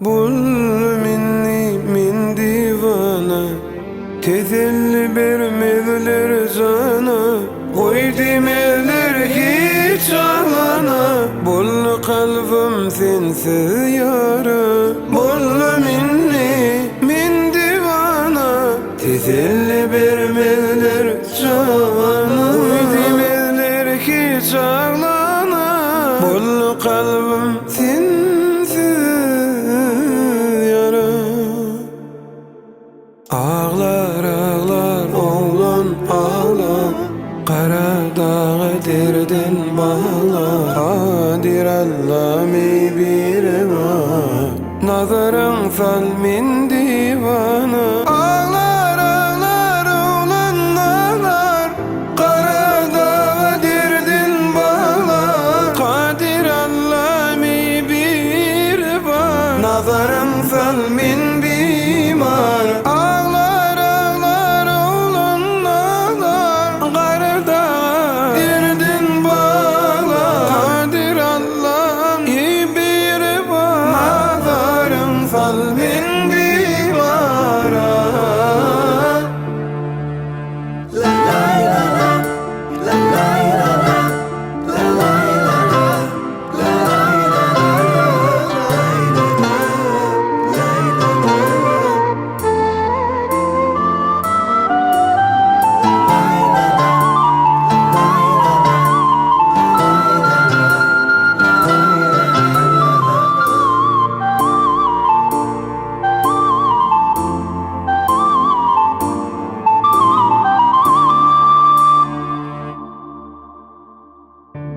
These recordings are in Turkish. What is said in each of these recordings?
Bul minni min divana, tezelli bermediler sana. Koy demeler hiç ağlana, bul kalbim sensiz yara. Bul minni min divana, tezelli bermediler sana. Koy demeler hiç ağlana, bul kalbim sensiz yara. Ağlar ağlar oğlan ağlar, kara dağı derden bağlar. Kadir Allah'mi bir var, nazarın sal min divana. Ağlar ağlar oğlan ağlar, kara dağı derden bağlar. Kadir Allah'mi bir var, nazarın sal min bimar. Kalbin bimara. La la la la, la la la la, la la la la, la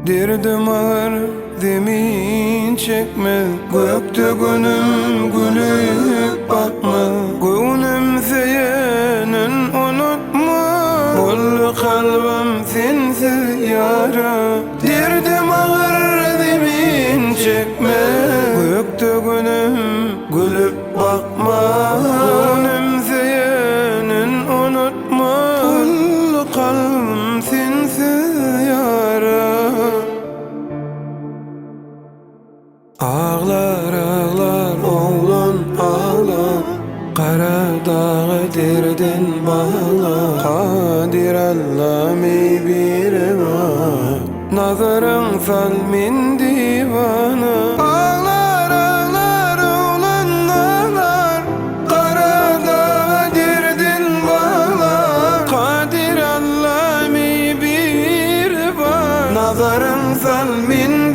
derdim ağır zemin çekme, gökte günüm gülüp bakma. Gönlüm seyenin unutma, bul kalbim sensiz yara. Derdim ağır zemin çekme, gökte günüm gülüp bakma. Gönlüm seyenin unutma, bul kalbim sensiz yara. Ağlar ağlar oğlan ağlar, kara dağı derden bağlar. Kadir Allah'mi bir var, nazarın sal min divana. Ağlar ağlar oğlan ağlar, kara dağı derden bağlar. Kadir Allah'mi bir var, nazarın sal min